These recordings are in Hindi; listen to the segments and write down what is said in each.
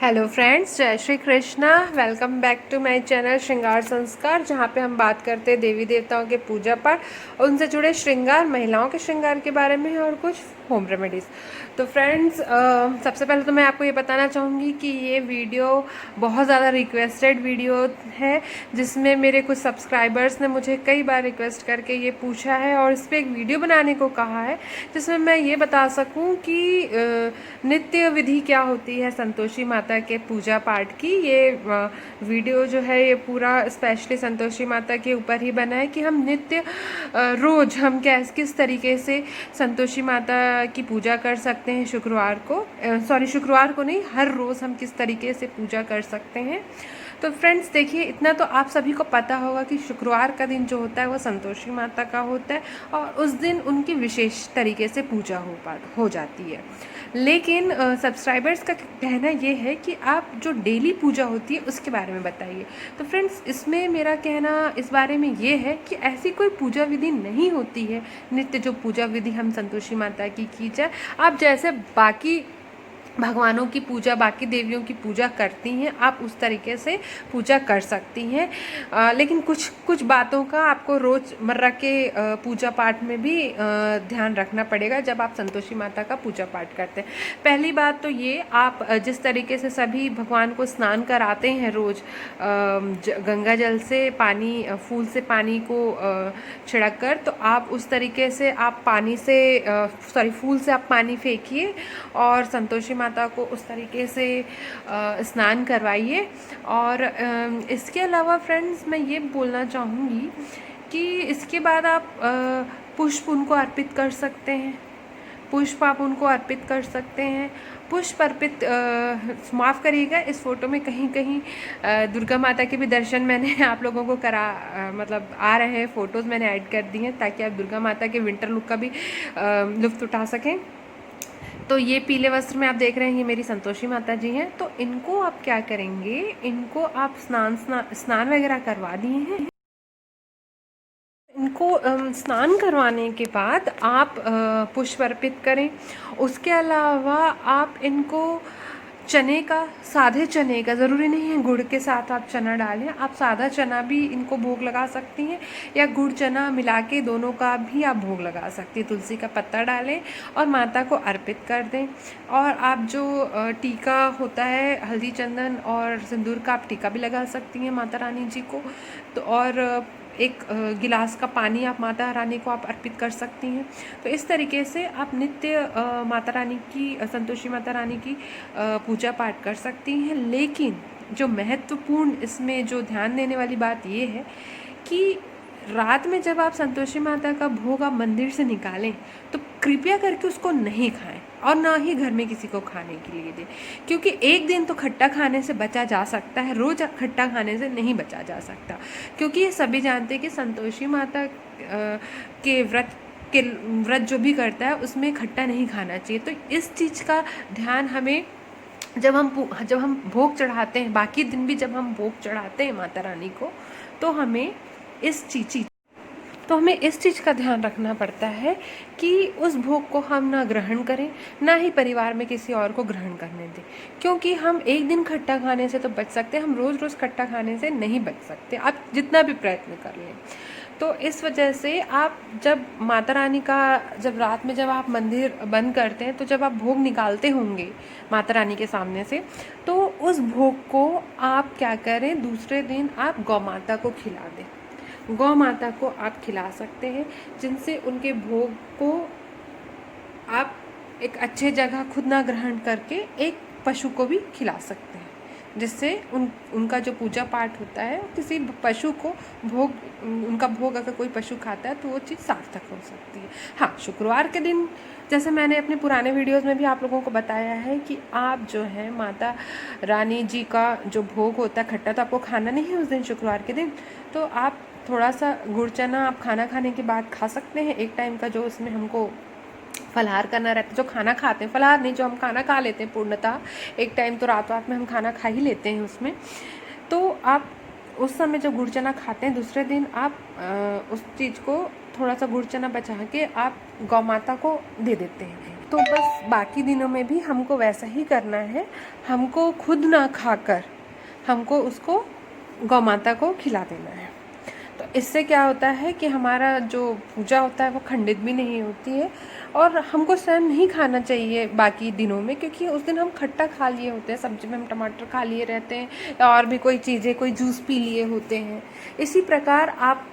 हेलो फ्रेंड्स, जय Shri Krishna. Welcome back to my channel Shringar Sanskar, जहाँ पे हम बात करते हैं देवी देवताओं के पूजा पाठ, उनसे जुड़े श्रृंगार, महिलाओं के श्रृंगार के बारे में और कुछ होम रेमेडीज़। तो फ्रेंड्स, सबसे पहले तो मैं आपको ये बताना चाहूँगी कि ये वीडियो बहुत ज़्यादा रिक्वेस्टेड वीडियो है, जिसमें मेरे कुछ सब्सक्राइबर्स ने मुझे कई बार रिक्वेस्ट करके ये पूछा है और इस पर एक वीडियो बनाने को कहा है, जिसमें मैं ये बता सकूँ कि नित्य विधि क्या होती है संतोषी माता के पूजा पाठ की। ये वीडियो जो है ये पूरा स्पेशली संतोषी माता के ऊपर ही बना है कि हम नित्य रोज हम किस तरीके से संतोषी माता की पूजा कर सकते हैं। शुक्रवार को नहीं, हर रोज़ हम किस तरीके से पूजा कर सकते हैं। तो फ्रेंड्स देखिए, इतना तो आप सभी को पता होगा कि शुक्रवार का दिन जो होता है वो संतोषी माता का होता है और उस दिन उनकी विशेष तरीके से पूजा हो जाती है। लेकिन सब्सक्राइबर्स का कहना ये है कि आप जो डेली पूजा होती है उसके बारे में बताइए। तो फ्रेंड्स, इसमें मेरा कहना इस बारे में ये है कि ऐसी कोई पूजा विधि नहीं होती है नित्य जो पूजा विधि हम संतोषी माता की जाए। आप जैसे बाकी भगवानों की पूजा, बाकी देवियों की पूजा करती हैं, आप उस तरीके से पूजा कर सकती हैं। लेकिन कुछ बातों का आपको रोज़मर्रा के पूजा पाठ में भी ध्यान रखना पड़ेगा जब आप संतोषी माता का पूजा पाठ करते हैं। पहली बात तो ये, आप जिस तरीके से सभी भगवान को स्नान कराते हैं रोज़, गंगा जल से पानी, फूल से पानी को छिड़क कर, तो आप उस तरीके से आप फूल से आप पानी फेंकिए और संतोषी माता को उस तरीके से स्नान करवाइए। और इसके अलावा फ्रेंड्स, मैं ये बोलना चाहूँगी कि इसके बाद आप पुष्प उनको अर्पित कर सकते हैं। पुष्प आप उनको अर्पित कर सकते हैं। पुष्प अर्पित, माफ़ करिएगा, इस फ़ोटो में कहीं कहीं दुर्गा माता के भी दर्शन मैंने आप लोगों को मतलब आ रहे हैं, फ़ोटोज़ मैंने ऐड कर दी हैं ताकि आप दुर्गा माता के विंटर लुक का भी लुत्फ़ उठा सकें। तो ये पीले वस्त्र में आप देख रहे हैं, ये मेरी संतोषी माता जी हैं। तो इनको आप क्या करेंगे, इनको आप स्नान वगैरह करवा दिए हैं। इनको स्नान करवाने के बाद आप पुष्प अर्पित करें। उसके अलावा आप इनको सादे चने का, ज़रूरी नहीं है गुड़ के साथ आप चना डालें, आप सादा चना भी इनको भोग लगा सकती हैं या गुड़ चना मिला के दोनों का भी आप भोग लगा सकती हैं। तुलसी का पत्ता डालें और माता को अर्पित कर दें। और आप जो टीका होता है, हल्दी चंदन और सिंदूर का, आप टीका भी लगा सकती हैं माता रानी जी को। तो और एक गिलास का पानी आप माता रानी को आप अर्पित कर सकती हैं। तो इस तरीके से आप नित्य माता रानी की, संतोषी माता रानी की पूजा पाठ कर सकती हैं। लेकिन जो महत्वपूर्ण इसमें जो ध्यान देने वाली बात ये है कि रात में जब आप संतोषी माता का भोग आप मंदिर से निकालें तो कृपया करके उसको नहीं खाएं और ना ही घर में किसी को खाने के लिए दें, क्योंकि एक दिन तो खट्टा खाने से बचा जा सकता है, रोज़ खट्टा खाने से नहीं बचा जा सकता। क्योंकि ये सभी जानते हैं कि संतोषी माता के व्रत जो भी करता है उसमें खट्टा नहीं खाना चाहिए। तो इस चीज़ का ध्यान हमें जब हम भोग चढ़ाते हैं, बाकी दिन भी जब हम भोग चढ़ाते हैं माता रानी को, तो हमें इस चीज़ का ध्यान रखना पड़ता है कि उस भोग को हम ना ग्रहण करें, ना ही परिवार में किसी और को ग्रहण करने दें। क्योंकि हम एक दिन खट्टा खाने से तो बच सकते हैं, हम रोज़ खट्टा खाने से नहीं बच सकते, आप जितना भी प्रयत्न कर लें। तो इस वजह से आप जब माता रानी का, जब रात में जब आप मंदिर बंद करते हैं, तो जब आप भोग निकालते होंगे माता रानी के सामने से, तो उस भोग को आप क्या करें, दूसरे दिन आप गौ माता को खिला दें। गौ माता को आप खिला सकते हैं, जिनसे उनके भोग को आप एक अच्छे जगह खुद ना ग्रहण करके एक पशु को भी खिला सकते हैं, जिससे उनका जो पूजा पाठ होता है, किसी पशु को उनका भोग अगर कोई पशु खाता है तो वो चीज़ सार्थक हो सकती है। हाँ, शुक्रवार के दिन, जैसे मैंने अपने पुराने वीडियोस में भी आप लोगों को बताया है कि आप जो है माता रानी जी का जो भोग होता है खट्टा, तो आपको खाना नहीं है उस दिन, शुक्रवार के दिन। तो आप थोड़ा सा गुड़ चना आप खाना खाने के बाद खा सकते हैं, एक टाइम का, जो उसमें हमको फलाहार करना रहता है। जो खाना खाते हैं, फलाहार नहीं, जो हम खाना खा लेते हैं पूर्णतः, एक टाइम तो रात में हम खाना खा ही लेते हैं उसमें। तो आप उस समय जो गुड़ चना खाते हैं, दूसरे दिन आप उस चीज़ को, थोड़ा सा गुड़ चना बचा के आप गौ माता को दे देते हैं। तो बस बाकी दिनों में भी हमको वैसा ही करना है। हमको खुद ना खाकर हमको उसको गौ माता को खिला देना है। तो इससे क्या होता है कि हमारा जो पूजा होता है वो खंडित भी नहीं होती है। और हमको स्वयं नहीं खाना चाहिए बाकी दिनों में, क्योंकि उस दिन हम खट्टा खा लिए होते हैं, सब्जी में हम टमाटर खा लिए रहते हैं, या और भी कोई चीज़ें, कोई जूस पी लिए होते हैं। इसी प्रकार आप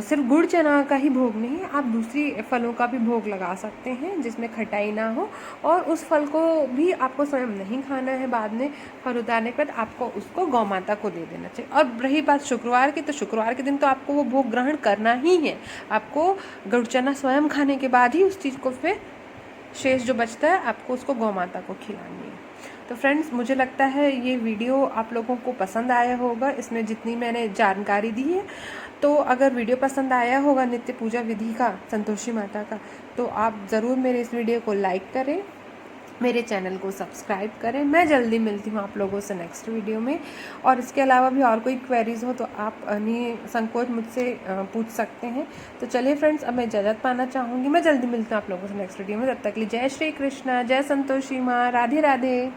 सिर्फ गुड़ चना का ही भोग नहीं, आप दूसरी फलों का भी भोग लगा सकते हैं जिसमें खटाई ना हो, और उस फल को भी आपको स्वयं नहीं खाना है। बाद में फल उतारने के बाद आपको उसको गौ माता को दे देना चाहिए। और रही बात शुक्रवार की, तो शुक्रवार के दिन तो आपको वो भोग ग्रहण करना ही है। आपको गुड़ चना स्वयं खाने के बाद ही उस चीज़ को फिर शेष जो बचता है आपको उसको गौ माता को खिलानी है। तो फ्रेंड्स, मुझे लगता है ये वीडियो आप लोगों को पसंद आया होगा, इसमें जितनी मैंने जानकारी दी है। तो अगर वीडियो पसंद आया होगा नित्य पूजा विधि का संतोषी माता का, तो आप ज़रूर मेरे इस वीडियो को लाइक करें, मेरे चैनल को सब्सक्राइब करें। मैं जल्दी मिलती हूँ आप लोगों से नेक्स्ट वीडियो में। और इसके अलावा भी और कोई क्वेरीज़ हो तो आप निसंकोच मुझसे पूछ सकते हैं। तो चलिए फ्रेंड्स, अब मैं इजाज़त पाना चाहूँगी। मैं जल्दी मिलती हूँ आप लोगों से नेक्स्ट वीडियो में। तब तक के लिए जय श्री कृष्णा, जय संतोषी माँ, राधे राधे।